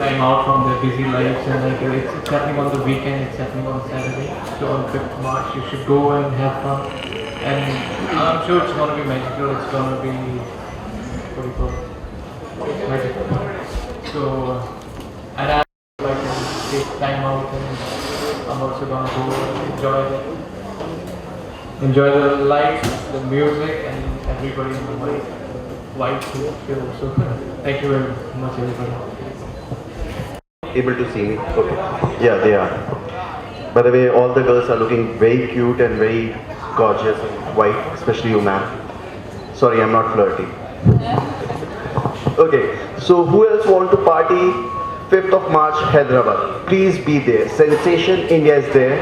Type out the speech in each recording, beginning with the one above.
time out from their busy lives, and like it's happening on the weekend, it's happening on Saturday. So on 5th March, you should go and have fun. And I'm sure it's gonna be magical. It's gonna be what do you call it? Magical. So and I like to take time out, and I'm also gonna go and enjoy the lights, the music, and everybody in the light too. So thank you very much, everybody. Able to see me? Okay. Yeah, they are. By the way, all the girls are looking very cute and very gorgeous and white, especially you, ma'am. Sorry, I'm not flirty. Okay, so who else want to party 5th of March, Hyderabad? Please be there. Sensation India is there,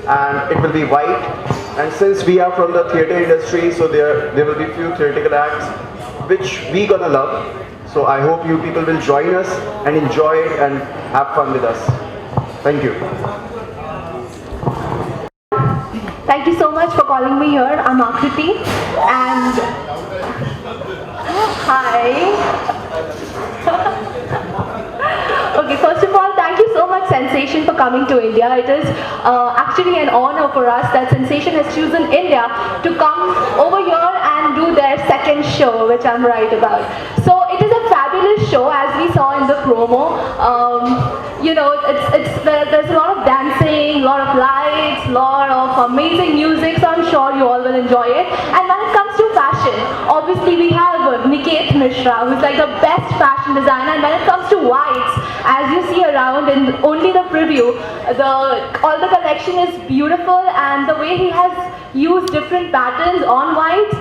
and it will be white. And since we are from the theatre industry, so there will be few theatrical acts which we gonna love. So I hope you people will join us and enjoy it and have fun with us. Thank you. Thank you so much for calling me here. I'm Akriti, and hi. Okay, first of all, thank you so much, Sensation, for coming to India. It is actually an honor for us that Sensation has chosen India to come over here and do their second show, which I'm right about. So it is a fabulous show, as we saw in the promo. You know, there's a lot of dancing, a lot of lights, a lot of amazing music, so I'm sure you all will enjoy it. And when it comes to fashion, obviously we have Niket Mishra, who's like the best fashion designer. And when it comes to whites, as you see around in only the preview, all the collection is beautiful, and the way he has used different patterns on whites,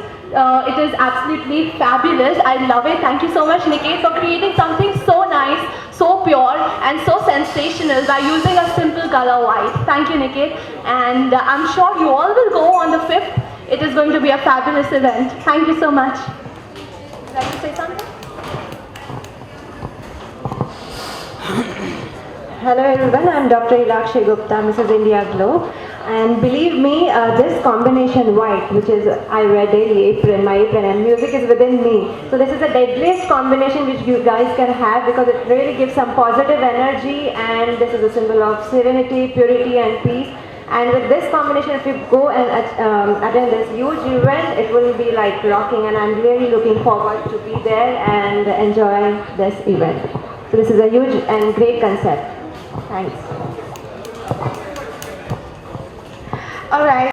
it is absolutely fabulous. I love it. Thank you so much, Niket, for creating something so nice, so pure, and so sensational by using a simple color white. Thank you, Niket. And I'm sure you all will go on the 5th. It is going to be a fabulous event. Thank you so much. Would you like to say something? Hello everyone, I'm Dr. Ilakshi Gupta, Mrs. India Globe, and believe me, this combination white, which is I wear daily apron, my apron, and music is within me. So this is the deadliest combination which you guys can have, because it really gives some positive energy, and this is a symbol of serenity, purity, and peace. And with this combination, if you go and attend this huge event, it will be like rocking, and I'm really looking forward to be there and enjoy this event. So this is a huge and great concept. Thanks. All right.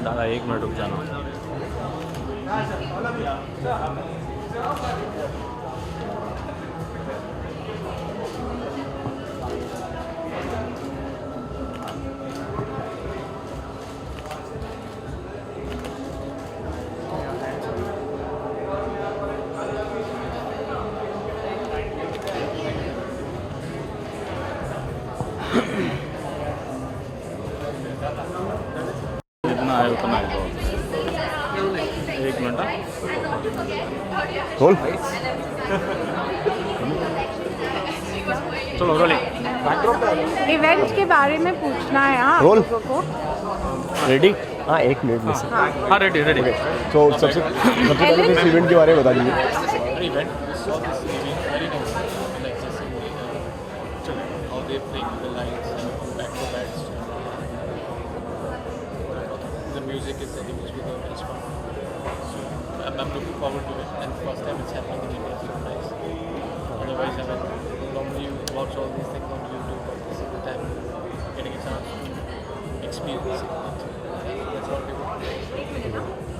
दादा 1 minute रुक जाना. जितना है उतना है. 1 minute. Role. चलो rolling. Event के बारे में पूछना है हाँ रोल. लोगों को. रेडी. हाँ 1 मिनट में से. हाँ रेडी. तो सबसे पहले इस इवेंट के बारे में बता दीजिए. Event music is something which we go very strong. So I'm looking forward to it, and first time it's happening in India, so nice. Otherwise, I mean, normally you watch all these things on YouTube, but this is the time getting a chance to experience it. So that's what we want.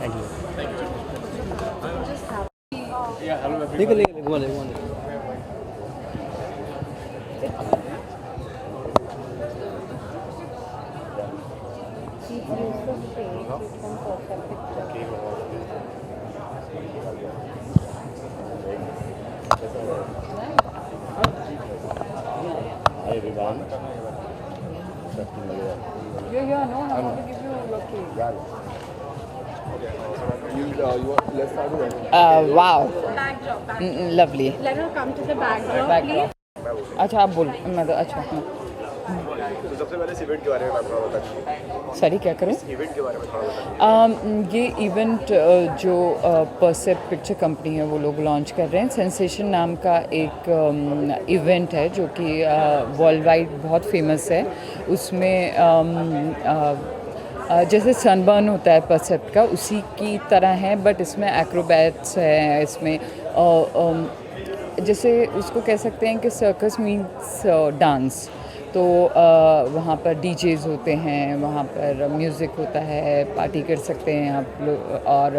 Thank you. Thank you. Yeah, hello everyone. लेके Hi everyone. Yeah, no, I want to give you a cake. Let's start with Wow. Backdrop. Lovely. Let her come to the backdrop, please. अच्छा आप बोल मैं तो अच्छा हाँ. तो सबसे पहले इस इवेंट के बारे में आप थोड़ा बताइए। सॉरी क्या करें? इवेंट के बारे में थोड़ा बताइए। ये इवेंट जो परसेप्ट पिक्चर कंपनी है वो लोग लॉन्च कर रहे हैं। सेंसेशन नाम का एक इवेंट है जो कि वर्ल्ड वाइड बहुत फेमस है। उसमें जैसे सनबर्न होता है परसेप्ट का, उसी की तरह है, बट इसमें एक्रोबैट्स है, इसमें जैसे उसको कह सकते हैं कि सर्कस मीन्स डांस। तो वहाँ पर डीजेज़ होते हैं, वहाँ पर म्यूज़िक होता है, पार्टी कर सकते हैं आप लोग। और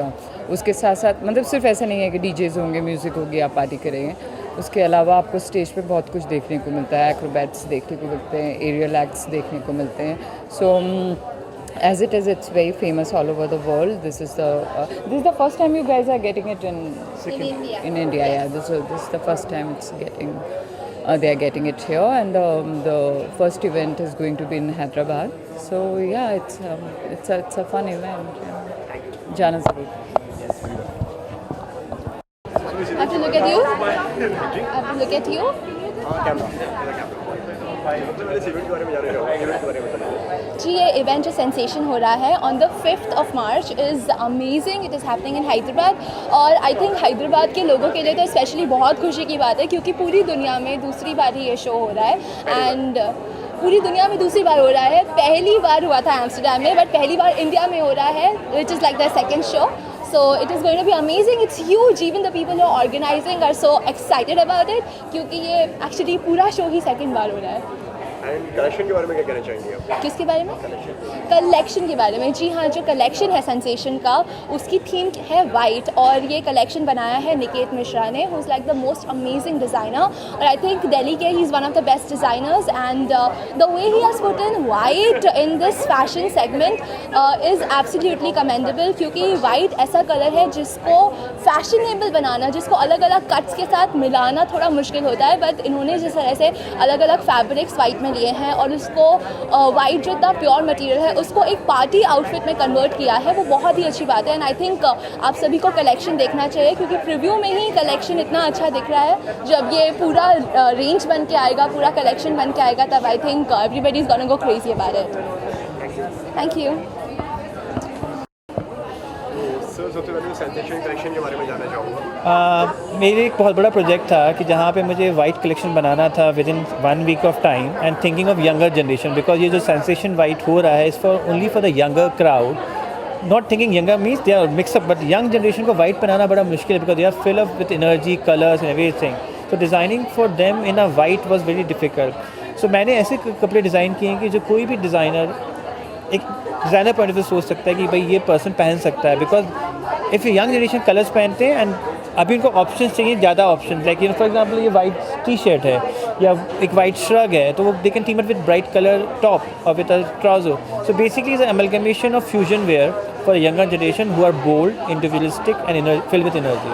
उसके साथ साथ मतलब सिर्फ ऐसा नहीं है कि डीजेज़ होंगे, म्यूज़िक होगी, आप पार्टी करेंगे। उसके अलावा आपको स्टेज पे बहुत कुछ देखने को मिलता है। एक्रोबैट्स देखने को मिलते हैं, एरियल एक्ट्स देखने को मिलते हैं। सो as it is, it's very famous all over the world. This is the first time you guys are getting it in India. In India, yeah. This is the first time it's getting. They are getting it here, and the first event is going to be in Hyderabad. So yeah, it's a fun event. Yeah. Jana Zarur. I have to look at you. I have to look at you. सबसे पहले इस event के बारे में जानना चाहूँगा। Event के बारे में बताइए। जी, ये इवेंट जो सेंसेशन हो रहा है on the 5th of March is amazing. It is happening in Hyderabad, और आई थिंक हैदराबाद के लोगों के लिए तो स्पेशली बहुत खुशी की बात है, क्योंकि पूरी दुनिया में दूसरी बार ही ये शो हो रहा है। एंड पूरी दुनिया में दूसरी बार हो रहा है। पहली बार हुआ था एम्स्टर्डम में, बट पहली बार इंडिया में हो रहा है, which is like the second show. So it is going to be amazing. It's huge. Even the people who are organizing are so excited about it, क्योंकि ये actually पूरा शो ही second बार हो रहा है. एंड कलेक्शन के बारे में क्या कहना चाहेंगे आप? किसके बारे में? कलेक्शन के बारे में। जी हाँ, जो कलेक्शन है सेंसेशन का, उसकी थीम है वाइट, और ये कलेक्शन बनाया है निकेत मिश्रा ने, who is like the most amazing designer, और आई थिंक दिल्ली के he is one of the best designers, and the way he has put in white in this fashion segment is absolutely commendable, क्योंकि white ऐसा colour है जिसको fashionable बनाना, जिसको अलग अलग cuts के साथ मिलाना थोड़ा मुश्किल होता है, बट इन्होंने जिस तरह से अलग अलग फैब्रिक्स वाइट में लिए हैं और उसको वाइट जो इतना प्योर मटेरियल है उसको एक पार्टी आउटफिट में कन्वर्ट किया है, वो बहुत ही अच्छी बात है. एंड आई थिंक आप सभी को कलेक्शन देखना चाहिए, क्योंकि प्रीव्यू में ही कलेक्शन इतना अच्छा दिख रहा है. जब ये पूरा रेंज बन के आएगा, पूरा कलेक्शन बन के आएगा, तब I think everybody is gonna go crazy about it. Thank you. सबसे पहले सेंसेशन कलेक्शन के बारे में जानना चाहूँगा. मेरे एक बहुत बड़ा प्रोजेक्ट था कि जहाँ पे मुझे वाइट कलेक्शन बनाना था with in 1 week of time, and thinking of younger generation, because ये जो सेंसेशन वाइट हो रहा है is for only for the younger crowd. Not thinking younger means they are mix up, but young generation को white बनाना बड़ा मुश्किल है, because they are fill up with energy, colours and everything. So designing for them in a white was very difficult. So मैंने ऐसे कपड़े design किए हैं कि जो कोई भी डिज़ाइनर एक डिज़ाइनर पॉइंट ऑफ व्यू सोच सकता है कि भाई ये पर्सन पहन सकता है. Because if you young generation colours पहनते हैं, एंड अभी उनको ऑप्शंस चाहिए, ज़्यादा option, like you for example ये वाइट टी शर्ट है या एक वाइट श्रग है, तो वो they can team it with bright colour top और with a trouser. So basically is amalgamation of fusion where for younger generation who are bold, individualistic and filled with energy.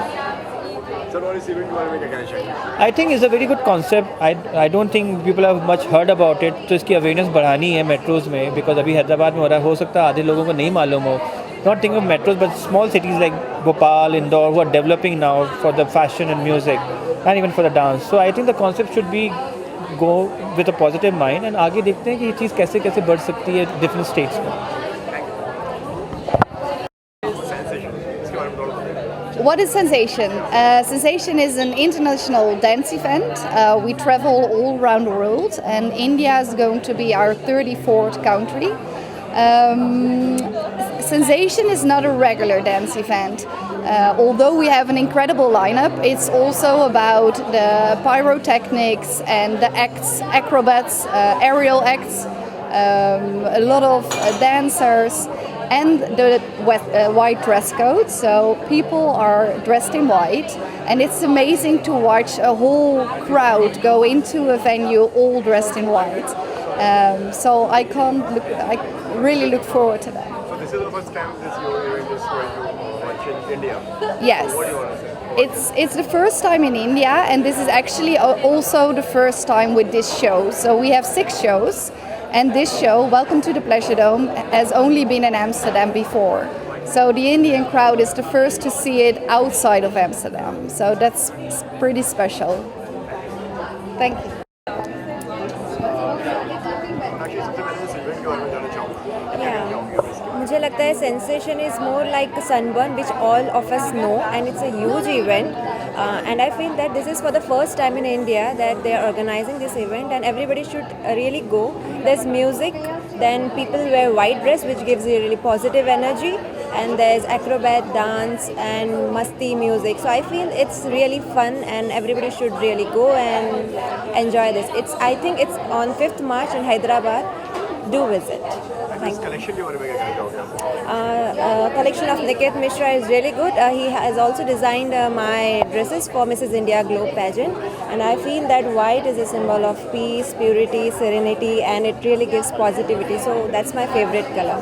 Sir, और इस event के बारे में क्या कहना चाहेंगे? I think is a very good concept. I don't think people have much heard about it. तो इसकी अवेयरनेस बढ़ानी है मेट्रोज़ में, बिकॉज अभी हैदराबाद में हो रहा है, हो सकता है आधे लोगों को नहीं मालूम हो. Not thinking of metros, but small cities like Bhopal, Indore, who are developing now for the fashion and music, and even for the dance. So I think the concept should be go with a positive mind, and आगे देखते हैं कि ये चीज़ कैसे कैसे बढ़ सकती है different states में. What is Sensation? Sensation is an international dance event. We travel all around the world, and India is going to be our 34th country. Sensation is not a regular dance event. Although we have an incredible lineup, it's also about the pyrotechnics and the acts, acrobats, aerial acts, a lot of dancers, and the white dress code. So people are dressed in white, and it's amazing to watch a whole crowd go into a venue all dressed in white. So I really look forward to that. So this is the first time this your event is going to launch in India. Yes. So what do you want to say? It's the first time in India, and this is actually also the first time with this show. So we have 6 shows, and this show, Welcome to the Pleasure Dome, has only been in Amsterdam before. So the Indian crowd is the first to see it outside of Amsterdam. So that's pretty special. Thank you. Sensation is more like sunburn, which all of us know, and it's a huge event. And I feel that this is for the first time in India that they are organizing this event, and everybody should really go. There's music, then people wear white dress, which gives you really positive energy, and there's acrobat dance and masti music. So I feel it's really fun, and everybody should really go and enjoy this. I think it's on 5th March in Hyderabad. Do visit. Thank you. Collection के बारे में क्या कहना चाहोगे आप? Collection of Niket Mishra is really good. He has also designed my dresses for Mrs. India Globe pageant, and I feel that white is a symbol of peace, purity, serenity, and it really gives positivity. So that's my favorite color.